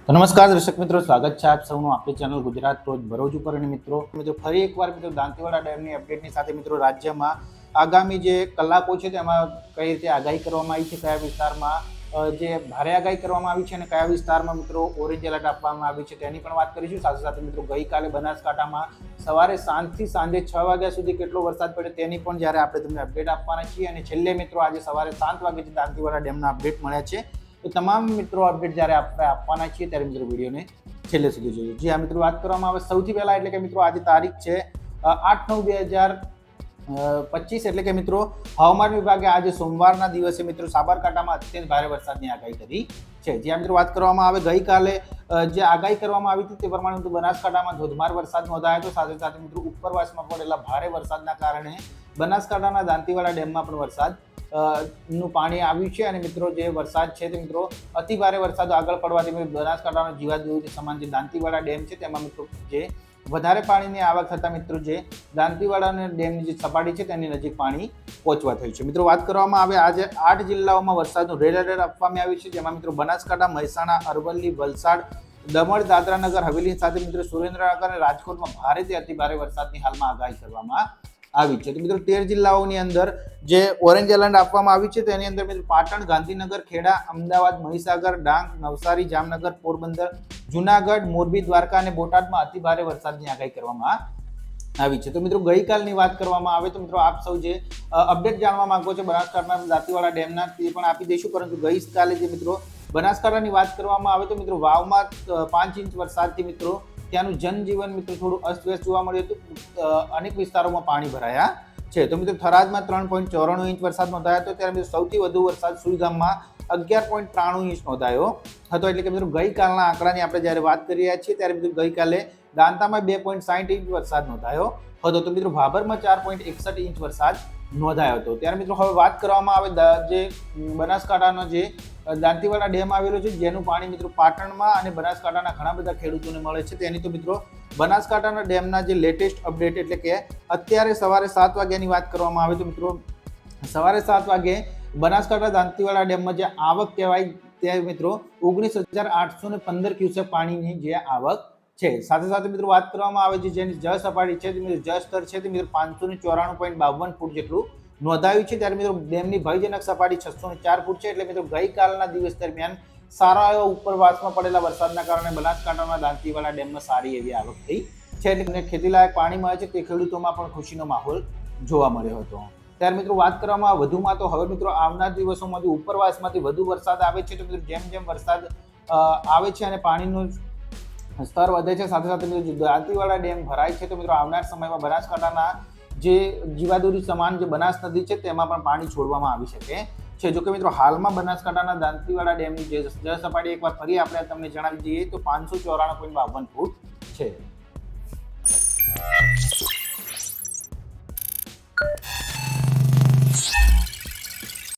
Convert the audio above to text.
તો નમસ્કાર દર્શક મિત્રો, સ્વાગત છે આપ સૌનું આપણી ચેનલ ગુજરાત રોજ ભરોજ ઉપર. અને મિત્રો ફરી એકવાર મિત્રો દાંતીવાડા ડેમની અપડેટની સાથે મિત્રો રાજ્યમાં આગામી જે કલાકો છે તેમાં કઈ રીતે આગાહી કરવામાં આવી છે, કયા વિસ્તારમાં જે ભારે આગાહી કરવામાં આવી છે અને કયા વિસ્તારમાં મિત્રો ઓરેન્જ એલર્ટ આપવામાં આવ્યું છે તેની પણ વાત કરીશું. સાથે સાથે મિત્રો ગઈકાલે બનાસકાંઠામાં સવારે 7 થી સાંજે 6 વાગ્યા સુધી કેટલો વરસાદ પડ્યો તેની પણ જ્યારે આપણે તમને અપડેટ આપવાના છીએ. અને છેલ્લે મિત્રો આજે સવારે 7 વાગ્યાથી દાંતીવાડા ડેમના અપડેટ મળ્યા છે. તો તમામ મિત્રો અપડેટ જ્યારે આપણે આપવાના છીએ ત્યારે મિત્રો વિડીયોને છેલ્લે સુધી જોઈએ. જી હા મિત્રો, વાત કરવામાં આવે સૌથી પહેલા એટલે કે મિત્રો આજે તારીખ છે 8/9/2025 એટલે કે મિત્રો હવામાન વિભાગે આજે સોમવારના દિવસે મિત્રો સાબરકાંઠામાં અત્યંત ભારે વરસાદની આગાહી કરી છે. જ્યાં મિત્રો વાત કરવામાં આવે ગઈકાલે જે આગાહી કરવામાં આવી હતી તે પ્રમાણે બનાસકાંઠામાં ધોધમાર વરસાદ નોંધાયો હતો. સાથે સાથે મિત્રો ઉપરવાસમાં પડેલા ભારે વરસાદના કારણે બનાસકાંઠાના દાંતીવાડા ડેમમાં પણ વરસાદ નું પાણી આવ્યું છે. અને મિત્રો જે વરસાદ છે તે મિત્રો અતિ ભારે વરસાદ આગળ પડવાથી બનાસકાંઠાનો જીવાદોરી સમાન જે દાંતીવાડા ડેમ છે તેમાં મિત્રો જે વધારે પાણીની આવક થતા મિત્રો જે દાંતીવાડા ડેમની જે સપાટી છે તેની નજીક પાણી પહોંચવા થયું છે. મિત્રો વાત કરવામાં આવે આજે 8 જિલ્લાઓમાં વરસાદનું રેડ એલર્ટ આપવામાં આવ્યું છે, જેમાં મિત્રો બનાસકાંઠા, મહેસાણા, અરવલ્લી, વલસાડ, દમણ, દાદરાનગર હવેલી સાથે મિત્રો સુરેન્દ્રનગર અને રાજકોટમાં ભારેથી અતિ ભારે વરસાદની હાલમાં આગાહી કરવામાં આવી છે. તો મિત્રો 13 જિલ્લાઓની અંદર જે ઓરેન્જ એલર્ટ આપવામાં આવ્યું છે તેની અંદર મિત્રો પાટણ, ગાંધીનગર, ખેડા, અમદાવાદ, મહીસાગર, ડાંગ, નવસારી, જામનગર, પોરબંદર, જુનાગઢ, મોરબી, દ્વારકા અને બોટાદમાં અતિ ભારે વરસાદની આગાહી કરવામાં આવી છે. તો મિત્રો ગઈકાલની વાત કરવામાં આવે તો મિત્રો આપ સૌ જે અપડેટ જાણવા માંગો છો બનાસકાંઠાના દાંતીવાડા ડેમના તે પણ આપી દઈશું. પરંતુ ગઈકાલે જે મિત્રો બનાસકાંઠાની વાત કરવામાં આવે તો મિત્રો વાવમાં 5 ઇંચ વરસાદથી મિત્રો ત્યાંનું જનજીવન મિત્રો થોડું અસ્તવ્યસ્ત જોવા મળ્યું હતું. અનેક વિસ્તારોમાં પાણી ભરાયા છે. તો મિત્રો થરાદમાં 3.94 ઇંચ વરસાદ નોંધાયો હતો. ત્યારે મિત્રો સૌથી વધુ વરસાદ સુઈગામમાં 11.93 ઇંચ નોંધાયો હતો. એટલે કે મિત્રો ગઈકાલના આંકડાની આપણે જ્યારે વાત કરી રહ્યા છીએ ત્યારે મિત્રો ગઈકાલે દાંતામાં 2.60 ઇંચ વરસાદ નોંધાયો હતો. તો મિત્રો ભાભરમાં 4.61 ઇંચ વરસાદ નોંધાયો હતો. ત્યારે મિત્રો હવે વાત કરવામાં આવે જે બનાસકાંઠાનો જે દાંતીવાડા ડેમ આવેલો છે જેનું પાણી મિત્રો પાટણમાં અને બનાસકાંઠાના ઘણા બધા ખેડૂતોને મળે છે. તેની તો મિત્રો બનાસકાંઠાના ડેમના જે લેટેસ્ટ અપડેટ એટલે કે અત્યારે સવારે 7 વાગ્યાની વાત કરવામાં આવે તો મિત્રો સવારે 7 વાગે બનાસકાંઠા દાંતીવાડા ડેમમાં જે આવક કહેવાય તે મિત્રો 19,815 ક્યુસેક પાણીની જે આવક છે. સાથે સાથે મિત્રો વાત કરવામાં આવે છે જેની જળ સપાટી છે તે મિત્રો જળ સ્તર છે તે મિત્રો 594.52 ફૂટ જેટલું નોંધાયું છે. ત્યારે મિત્રો ડેમની ભયજનક સપાટી 604 ફૂટ છે. એટલે મિત્રો ગઈકાલના દિવસ દરમિયાન સારા એવા ઉપરવાસમાં પડેલા વરસાદના કારણે બનાસકાંઠાના દાંતીવાડા ડેમમાં સારી એવી આવક થઈ છે. એટલે ખેતીલાયક પાણી મળે છે તે ખેડૂતોમાં પણ ખુશીનો માહોલ જોવા મળ્યો હતો. ત્યારે મિત્રો વાત કરવામાં વધુમાં તો હવે મિત્રો આવનાર દિવસોમાં ઉપરવાસમાંથી વધુ વરસાદ આવે છે. તો મિત્રો જેમ જેમ વરસાદ આવે છે અને પાણીનું સ્તર વધે છે સાથે સાથે મિત્રો દાંતીવાડા ડેમ ભરાય છે તો મિત્રો આવનાર સમયમાં બનાસકાંઠાના જે જીવાદોરી સમાન જે બનાસ નદી છે તેમાં પણ પાણી છોડવામાં આવી શકે છે. જોકે મિત્રો હાલમાં બનાસકાંઠાના દાંતીવાડા ડેમની જે જળ સપાટી એકવાર ફરી આપણે તમને જણાવી દઈએ તો 594.52 ફૂટ છે.